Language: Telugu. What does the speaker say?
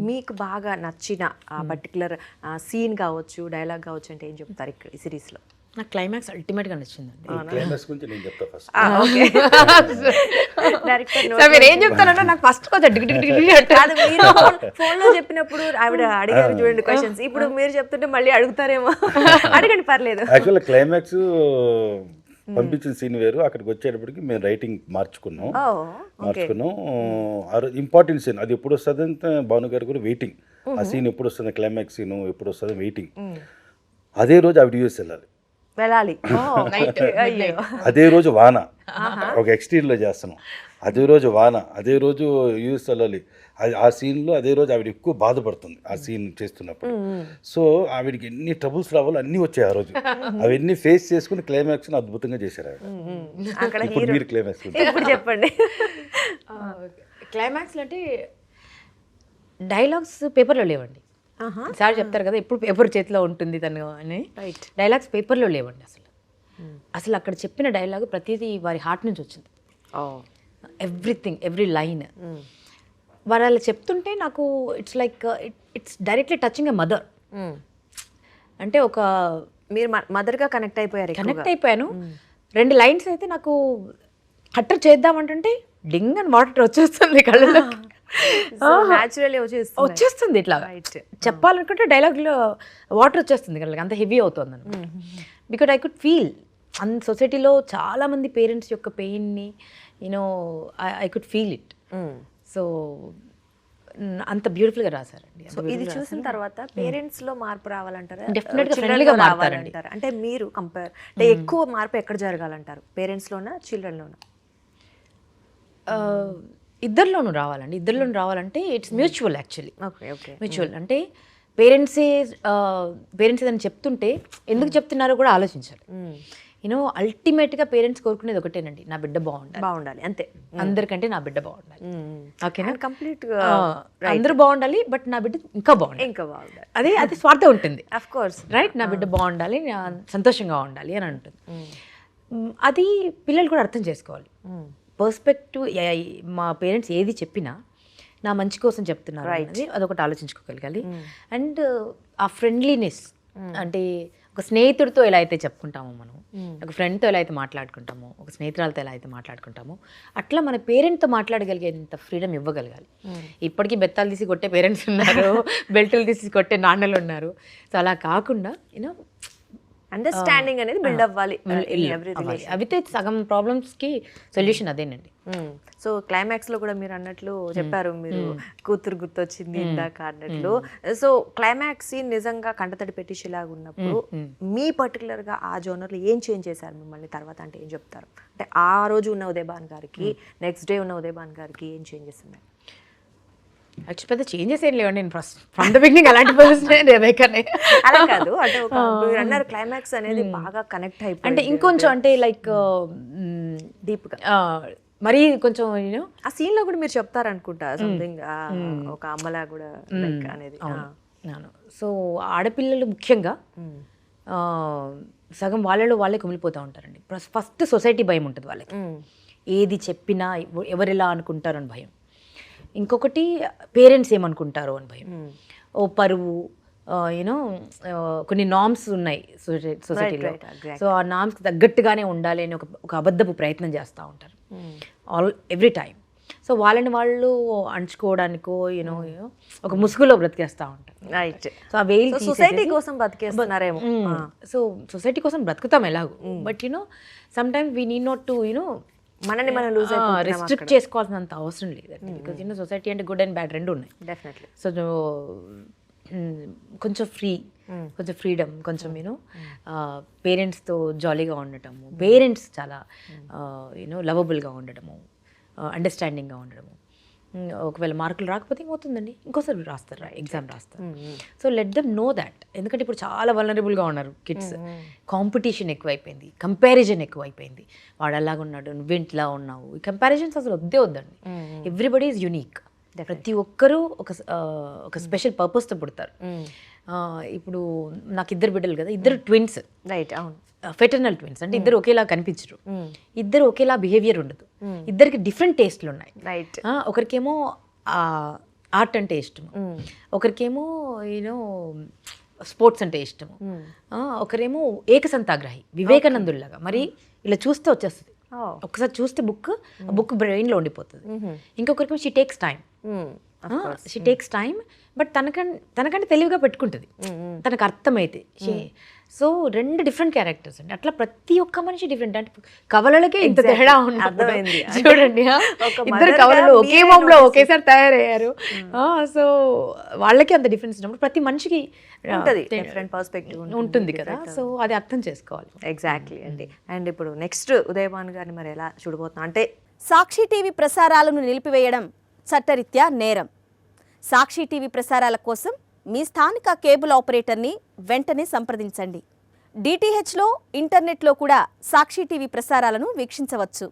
మీకు బాగా నచ్చిన పర్టికులర్ సీన్ కావచ్చు, డైలాగ్ కావచ్చు అంటే ఏం చెప్తారు ఇక్కడ ఈ సిరీస్లో? నాకు క్లైమాక్స్ అల్టిమేట్గా నచ్చిందండి. క్లైమాక్స్ గురించి నేను చెప్తా ఫస్ట్. మీరు ఏం చెప్తారంటే నాకు ఫస్ట్ కొంచెం కాదు, మీరు ఫోన్లో చెప్పినప్పుడు ఆవిడ అడిగారు చూడండి క్వశ్చన్స్, ఇప్పుడు మీరు చెప్తుంటే మళ్ళీ అడుగుతారేమో. అడగండి, పర్లేదు. యాక్చువల్గా క్లైమాక్స్ పంపించిన సీన్ వేరు, అక్కడికి వచ్చేటప్పటికి మేము రైటింగ్ మార్చుకున్నాం. ఇంపార్టెంట్ సీన్ అది ఎప్పుడు వస్తుంది అంటే భాను గారు కూడా వెయిటింగ్, ఆ సీన్ ఎప్పుడు వస్తుంది, క్లైమాక్స్ సీన్ ఎప్పుడు వస్తుంది వెయిటింగ్. అదే రోజు ఆవిడ యూఎస్ వెళ్ళాలి, అదే రోజు వాన, ఒక ఎక్స్టీరియర్లో చేస్తున్నాం, అదే రోజు వాన, అదే రోజు యూఎస్ వెళ్ళాలి. ఆ సీన్లో అదే రోజు ఆవిడ ఎక్కువ బాధపడుతుంది ఆ సీన్ చేస్తున్నప్పుడు. సో ఆవిడకి ఎన్ని ట్రబుల్స్ రావాలో అన్నీ వచ్చాయి ఆ రోజు, అవన్నీ ఫేస్ చేసుకుని క్లైమాక్స్ని అద్భుతంగా చేశారు ఆవిడ. ఇప్పుడు మీరు క్లైమాక్స్ చెప్పండి. క్లైమాక్స్లో అంటే డైలాగ్స్ పేపర్లో లేవండి. సార్ చెప్తారు కదా ఎప్పుడు పేపర్ చేతిలో ఉంటుంది తను అని, డైలాగ్స్ పేపర్లో లేవండి అసలు. అసలు అక్కడ చెప్పిన డైలాగ్ ప్రతిదీ వారి హార్ట్ నుంచి వచ్చింది. ఎవ్రీథింగ్, ఎవ్రీ లైన్ వారు అలా చెప్తుంటే నాకు it's like it's directly touching a mother. అంటే ఒక మీరు మదర్గా కనెక్ట్ అయిపోయాను. 2 లైన్స్ అయితే నాకు హట్టర్ చేద్దామంటుంటే డింగ్ అని వాటర్ వచ్చేస్తుంది కళ్ళలో, వచ్చేస్తుంది ఇట్లా. చెప్పాలనుకుంటే డైలాగ్లో వాటర్ వచ్చేస్తుంది కళ్ళకి, అంత హెవీ అవుతుంది అనమాట. బికాజ్ ఐ కుడ్ ఫీల్ సొసైటీలో చాలామంది పేరెంట్స్ యొక్క పెయిన్ని you know I could feel it. So అంత బ్యూటిఫుల్గా రాశారండి. సో ఇది చూసిన తర్వాత పేరెంట్స్లో మార్పు రావాలంటారా? డెఫినెట్గా ఫ్రెండ్లీగా మారుతారండి. అంటే మీరు కంపేర్ అంటే ఎక్కువ మార్పు ఎక్కడ జరగాలంటారు, పేరెంట్స్లోనా చిల్డ్రన్లోనా? ఇద్దరిలోనూ రావాలండి. ఇద్దరిలోనూ రావాలంటే ఇట్స్ మ్యూచువల్ యాక్చువల్లీ. మ్యూచువల్ అంటే పేరెంట్స్ ఏదైనా చెప్తుంటే ఎందుకు చెప్తున్నారో కూడా ఆలోచించాలి. యూనో అల్టిమేట్గా పేరెంట్స్ కోరుకునేది ఒకటేనండి, నా బిడ్డ బాగుండాలి అంతే. అందరికంటే నా బిడ్డ బాగుండాలి, ఓకేనా, కంప్లీట్గా అందరూ బాగుండాలి, బట్ నా బిడ్డ ఇంకా బాగుండాలి. అది స్వార్థం ఉంటుంది, అఫ్ కోర్స్, రైట్. నా బిడ్డ బాగుండాలి, సంతోషంగా ఉండాలి అని అంటుంది. అది పిల్లలు కూడా అర్థం చేసుకోవాలి. పర్స్పెక్టివ్, మా పేరెంట్స్ ఏది చెప్పినా నా మంచి కోసం చెప్తున్నారు అనేది అదొకటి ఆలోచించుకోగలగాలి. అండ్ ఆ ఫ్రెండ్లీనెస్ అంటే ఒక స్నేహితుడితో ఎలా అయితే చెప్పుకుంటామో మనం, ఒక ఫ్రెండ్తో ఎలా అయితే మాట్లాడుకుంటామో, ఒక స్నేహితురాలతో ఎలా అయితే మాట్లాడుకుంటామో, అట్లా మన పేరెంట్తో మాట్లాడగలిగేంత ఫ్రీడమ్ ఇవ్వగలగాలి. ఇప్పటికీ బెత్తాలు తీసి కొట్టే పేరెంట్స్ ఉన్నారు, బెల్టులు తీసి కొట్టే నాన్నలు ఉన్నారు. సో అలా కాకుండా యూనో అండర్స్టాండింగ్ అనేది బిల్డ్ అవ్వాలి. అవితే సగం ప్రాబ్లమ్స్కి సొల్యూషన్ అదేనండి. సో క్లైమాక్స్లో కూడా మీరు అన్నట్లు చెప్పారు, మీరు కూతురు గుర్తొచ్చింది ఇందాక అన్నట్లు. సో క్లైమాక్స్ నిజంగా కంటతడి పెట్టించేలాగా ఉన్నప్పుడు మీ పర్టికులర్గా ఆ జోనర్లో ఏం చేంజ్ చేశారు మిమ్మల్ని తర్వాత అంటే ఏం చెప్తారు? అంటే ఆ రోజు ఉన్న ఉదయభాన్ గారికి, నెక్స్ట్ డే ఉన్న ఉదయభాన్ గారికి ఏం చేంజెస్ ఉన్నాయి? యాక్చువల్ పెద్ద చేంజెస్ ఏం లేవండి. నేను ఫస్ట్ ఫ్రమ్ ద బిగినింగ్ అలాంటి పర్సన్ అలా కాదు, అంటే మీరు అన్నారు క్లైమాక్స్ అనేది బాగా కనెక్ట్ అయిపోయింది అంటే ఇంకొంచెం అంటే లైక్ డీప్గా మరీ కొంచెం యూనో ఆ సీన్లో కూడా మీరు చెప్తారనుకుంటా సంథింగ్, ఒక అమ్మలా కూడా అనేది. సో ఆడపిల్లలు ముఖ్యంగా సగం వాళ్ళే కుమిలిపోతూ ఉంటారండి. ఫస్ట్ సొసైటీ భయం ఉంటుంది వాళ్ళకి, ఏది చెప్పినా ఎవరెలా అనుకుంటారు అని భయం. ఇంకొకటి పేరెంట్స్ ఏమనుకుంటారో అని భయం. ఓ పరువు, యూనో కొన్ని నామ్స్ ఉన్నాయి సొసైటీలో. సో ఆ నామ్స్కి తగ్గట్టుగానే ఉండాలి అని ఒక అబద్ధపు ప్రయత్నం చేస్తూ ఉంటారు ఎవ్రీ టైం. సో వాళ్ళని వాళ్ళు అంచుకోవడానికో యూనో ఒక ముసుగులో బ్రతికేస్తూ ఉంటారు. రైట్. సో ఆ వెయిల్ సొసైటీ కోసం బతికేస్తున్నారేమో. సో సొసైటీ కోసం బ్రతుకుతాం ఎలాగో, but you know some times we need not to you know మనని మనం లూజ్ రెస్ట్రిక్ట్ చేసుకోవాల్సినంత అవసరం లేదండి. బికాజ్ యూనో సొసైటీ అంటే గుడ్ అండ్ బ్యాడ్ రెండు ఉన్నాయి. డెఫినెట్లీ. సో కొంచెం కొంచెం ఫ్రీడమ్, కొంచెం యూనో పేరెంట్స్తో జాలీగా ఉండటము, పేరెంట్స్ చాలా యూనో లవబుల్గా ఉండడము, అండర్స్టాండింగ్గా ఉండడము. ఒకవేళ మార్కులు రాకపోతే ఏమవుతుందండి, ఇంకోసారి రాస్తారు, ఎగ్జామ్ రాస్తారు. So let them know that. ఎందుకంటే ఇప్పుడు చాలా వల్నరబుల్గా ఉన్నారు కిడ్స్. కాంపిటీషన్ ఎక్కువైపోయింది, కంపారిజన్ ఎక్కువైపోయింది. వాడు అలాగా ఉన్నాడు, నువ్వేంటిలా ఉన్నావు, ఈ కంపారిజన్స్ అసలు వద్దండి. Everybody is unique. ప్రతి ఒక్కరూ ఒక స్పెషల్ పర్పస్తో పుడతారు. ఇప్పుడు నాకు 2 బిడ్డలు కదా, 2 ట్విన్స్. రైట్. అవును. ఫెటర్నల్ ట్విన్స్ అంటే ఇద్దరు ఒకేలా కనిపించరు, ఇద్దరు ఒకేలా బిహేవియర్ ఉండదు, ఇద్దరికి డిఫరెంట్ టేస్ట్లు ఉన్నాయి. రైట్. ఒకరికేమో ఆర్ట్ అంటే ఇష్టము, ఒకరికేమో యూనో స్పోర్ట్స్ అంటే ఇష్టము, ఒకరేమో ఏకసంతాగ్రహి వివేకానందుల్లాగా మరి ఇలా చూస్తే వచ్చేస్తుంది, ఒకసారి చూస్తే బుక్ బ్రెయిన్లో ఉండిపోతుంది. ఇంకొకరికి షీ టేక్స్ టైం బట్ తనకంటే తెలివిగా పెట్టుకుంటుంది, తనకు అర్థమైతే. సో 2 డిఫరెంట్ క్యారెక్టర్స్ అండి. అట్లా ప్రతి ఒక్క మనిషి డిఫరెంట్. అంటే కవలలకే ఇంత తేడా అర్థమైంది. చూడండి, ఇద్దరు కవలలు ఒకే మామ్లో ఒకేసారి తయారయ్యారు. సో వాళ్ళకి అంత డిఫరెన్స్ ఉన్నప్పుడు ప్రతి మనిషికి డిఫరెంట్ పర్స్పెక్టివ్ ఉంటుంది కదా. సో అది అర్థం చేసుకోవాలి. ఎగ్జాక్ట్లీ అండి. అండ్ ఇప్పుడు నెక్స్ట్ ఉదయభాను గారిని మరి ఎలా చూడబోతున్నాం అంటే, సాక్షి టీవీ ప్రసారాలను నిలిపివేయడం చట్టరీత్యా నేరం. సాక్షి టీవీ ప్రసారాల కోసం మీ స్థానిక కేబుల్ ఆపరేటర్ని వెంటనే సంప్రదించండి. డిటిహెచ్లో, ఇంటర్నెట్లో కూడా సాక్షి టీవీ ప్రసారాలను వీక్షించవచ్చు.